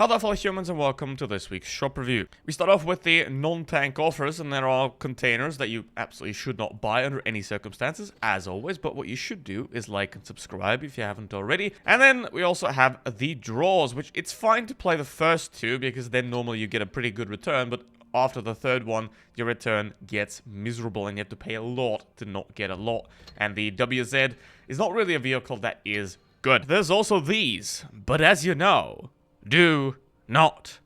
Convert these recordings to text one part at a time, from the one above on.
Hello fellow humans and welcome to this week's shop review. We start off with the non-tank offers, and there are containers that you absolutely should not buy under any circumstances, as always, but what you should do is like and subscribe if you haven't already. And then we also have the draws, which it's fine to play the first two because then normally you get a pretty good return, but after the third one, your return gets miserable and you have to pay a lot to not get a lot. And the WZ is not really a vehicle that is good. There's also these, but as you know, do not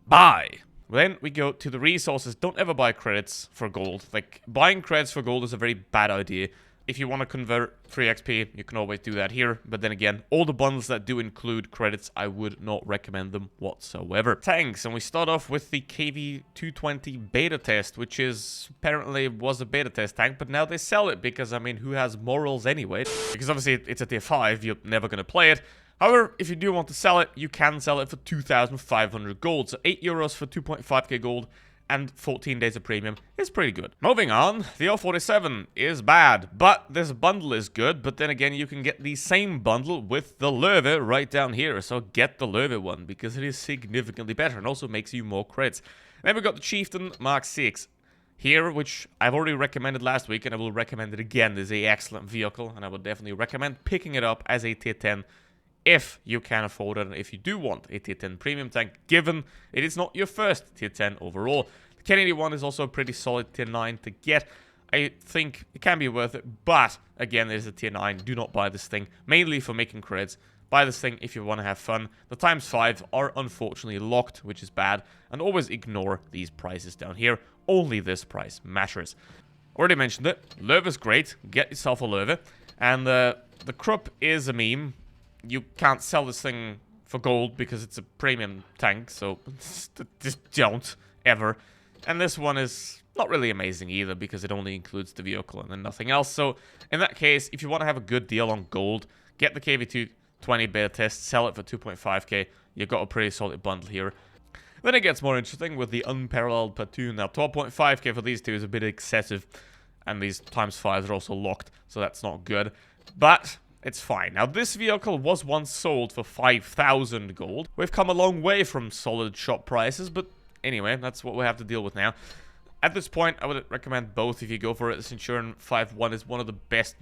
buy. Then we go to the resources. Don't ever buy credits for gold. Like, buying credits for gold is a very bad idea. If you want to convert free XP, you can always do that here. But then again, all the bundles that do include credits, I would not recommend them whatsoever. Tanks, and we start off with the KV-220 beta test, which is apparently was a beta test tank, but now they sell it because, I mean, who has morals anyway? Because obviously it's a tier 5, you're never going to play it. However, if you do want to sell it, you can sell it for 2,500 gold. So 8 euros for 2.5k gold and 14 days of premium is pretty good. Moving on, the O47 is bad, but this bundle is good. But then again, you can get the same bundle with the Löwe right down here. So get the Löwe one because it is significantly better and also makes you more crits. Then we got the Chieftain Mark 6. Here, which I've already recommended last week and I will recommend it again. This is an excellent vehicle and I would definitely recommend picking it up as a tier 10 if you can afford it, and if you do want a tier 10 premium tank, given it is not your first tier 10 overall. The Kennedy one is also a pretty solid tier 9 to get. I think it can be worth it, but again, it is a tier 9. Do not buy this thing, mainly for making creds. Buy this thing if you want to have fun. The ×5 are unfortunately locked, which is bad, and always ignore these prices down here. Only this price matters. Already mentioned it. Löwe is great. Get yourself a Löwe. And the Krupp is a meme. You can't sell this thing for gold because it's a premium tank, so just don't, ever. And this one is not really amazing either because it only includes the vehicle and then nothing else. So in that case, if you want to have a good deal on gold, get the KV-220 beta test, sell it for 2.5k. You've got a pretty solid bundle here. Then it gets more interesting with the unparalleled Platoon. Now 12.5k for these two is a bit excessive, and these ×5s are also locked, so that's not good. But it's fine. Now, this vehicle was once sold for 5,000 gold. We've come a long way from solid shop prices, but anyway, that's what we have to deal with now. At this point, I would recommend both if you go for it. The Centurion 5.1 is one of the best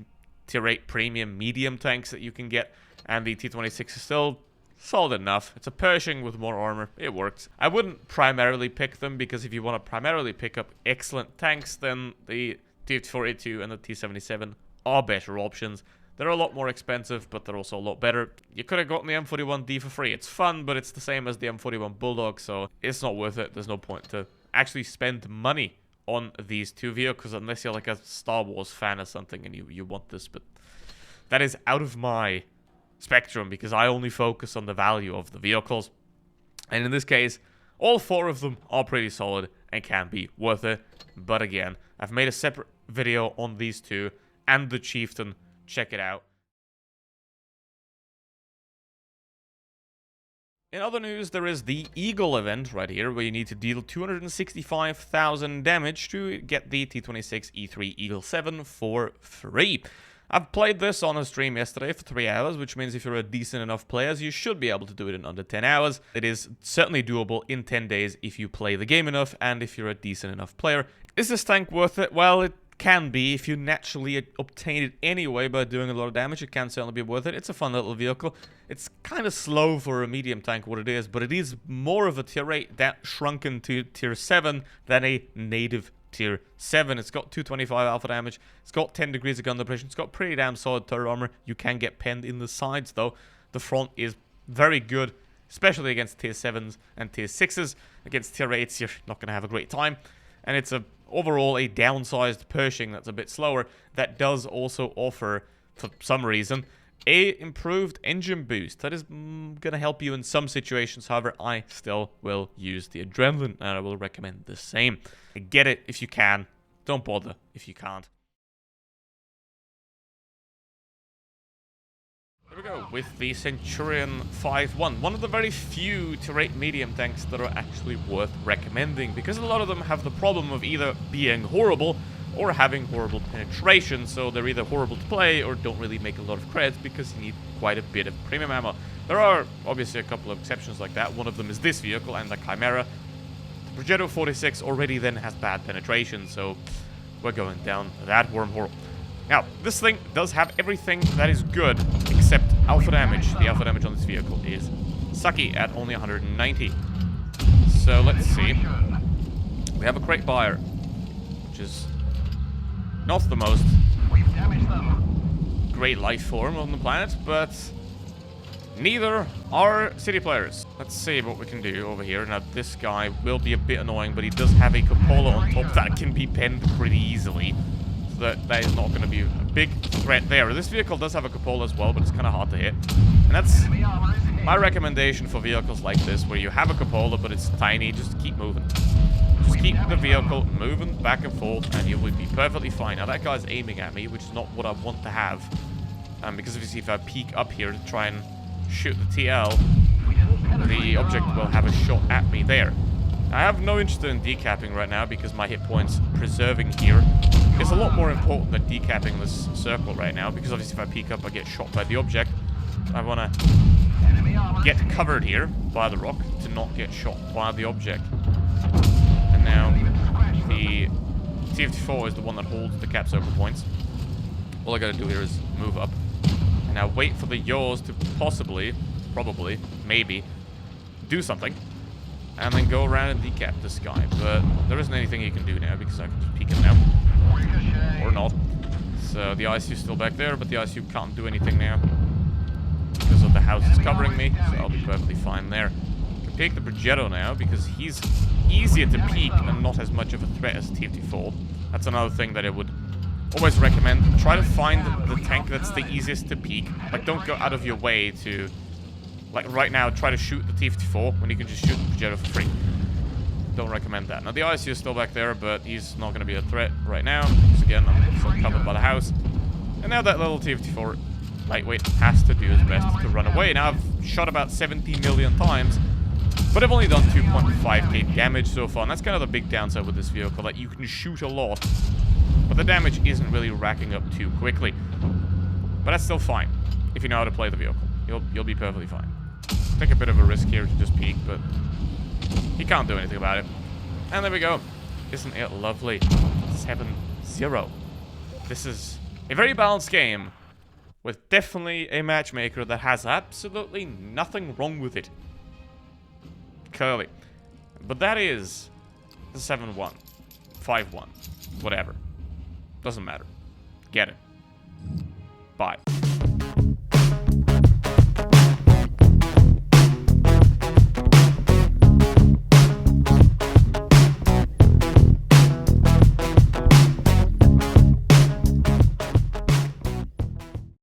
tier 8 premium medium tanks that you can get, and the T26 is still solid enough. It's a Pershing with more armor. It works. I wouldn't primarily pick them, because if you want to primarily pick up excellent tanks, then the T482 and the T77 are better options. They're a lot more expensive, but they're also a lot better. You could have gotten the M41D for free. It's fun, but it's the same as the M41 Bulldog, so it's not worth it. There's no point to actually spend money on these two vehicles unless you're like a Star Wars fan or something and you want this, but that is out of my spectrum because I only focus on the value of the vehicles. And in this case, all four of them are pretty solid and can be worth it. But again, I've made a separate video on these two and the Chieftain. Check it out. In other news, there is the Eagle event right here, where you need to deal 265,000 damage to get the T26 E3 Eagle 7 for free. I've played this on a stream yesterday for 3 hours, which means if you're a decent enough player, you should be able to do it in under 10 hours. It is certainly doable in 10 days if you play the game enough and if you're a decent enough player. Is this tank worth it? Well, it can be. If you naturally obtain it anyway by doing a lot of damage, it can certainly be worth it. It's a fun little vehicle. It's kind of slow for a medium tank, what it is, but it is more of a tier 8 that shrunken to tier 7 than a native tier 7. It's got 225 alpha damage. It's got 10 degrees of gun depression. It's got pretty damn solid turret armor. You can get penned in the sides, though. The front is very good, especially against tier 7s and tier 6s. Against tier 8s, you're not going to have a great time. And it's overall a downsized Pershing that's a bit slower. That does also offer, for some reason, a improved engine boost. That is going to help you in some situations. However, I still will use the Adrenaline, and I will recommend the same. Get it if you can. Don't bother if you can't. Here we go with the Centurion 5.1, one of the very few tier 8 medium tanks that are actually worth recommending, because a lot of them have the problem of either being horrible or having horrible penetration, so they're either horrible to play or don't really make a lot of creds because you need quite a bit of premium ammo. There are obviously a couple of exceptions like that. One of them is this vehicle and the Chimera. The Progetto 46 already then has bad penetration, so we're going down that wormhole. Now, this thing does have everything that is good except alpha damage. The alpha damage on this vehicle is sucky at only 190. So let's see. We have a crate buyer, which is not the most great life form on the planet, but neither are city players. Let's see what we can do over here. Now, this guy will be a bit annoying, but he does have a cupola on top that can be penned pretty easily. So that is not going to be a big threat there. This vehicle does have a cupola as well, but it's kind of hard to hit. And that's my recommendation for vehicles like this, where you have a cupola, but it's tiny. Just keep moving. Just keep the vehicle moving back and forth, and you will be perfectly fine. Now, that guy's aiming at me, which is not what I want to have. Because obviously, if I peek up here to try and shoot the TL, the object will have a shot at me there. I have no interest in decapping right now because my hit points preserving here is a lot more important than decapping this circle right now, because obviously if I peek up I get shot by the object. I want to get covered here by the rock to not get shot by the object. And now the T-54 is the one that holds the cap circle points. All I gotta do here is move up and now wait for the yaws to possibly, probably, maybe do something, and then go around and decap this guy. But there isn't anything he can do now because I can just peek him now. Or not. So the ICU's still back there, but the ICU can't do anything now because of the house is covering me, so I'll be perfectly fine there. I can peek the Progetto now because he's easier to peek and not as much of a threat as T-54. That's another thing that I would always recommend. Try to find the tank that's the easiest to peek. Like, don't go out of your way to... Like, right now, try to shoot the T-54 when you can just shoot the Progetto for free. Don't recommend that. Now, the ICU is still back there, but he's not going to be a threat right now. Because, again, I'm still covered by the house. And now that little T-54 lightweight has to do his best to run away. Now, I've shot about 70 million times, but I've only done 2.5k damage so far. And that's kind of the big downside with this vehicle, that you can shoot a lot, but the damage isn't really racking up too quickly. But that's still fine if you know how to play the vehicle. You'll be perfectly fine. Take a bit of a risk here to just peek, but he can't do anything about it. And there we go. Isn't it lovely? 7-0. This is a very balanced game with definitely a matchmaker that has absolutely nothing wrong with it. Clearly. But that is the 7-1. 5-1. Whatever. Doesn't matter. Get it. Bye.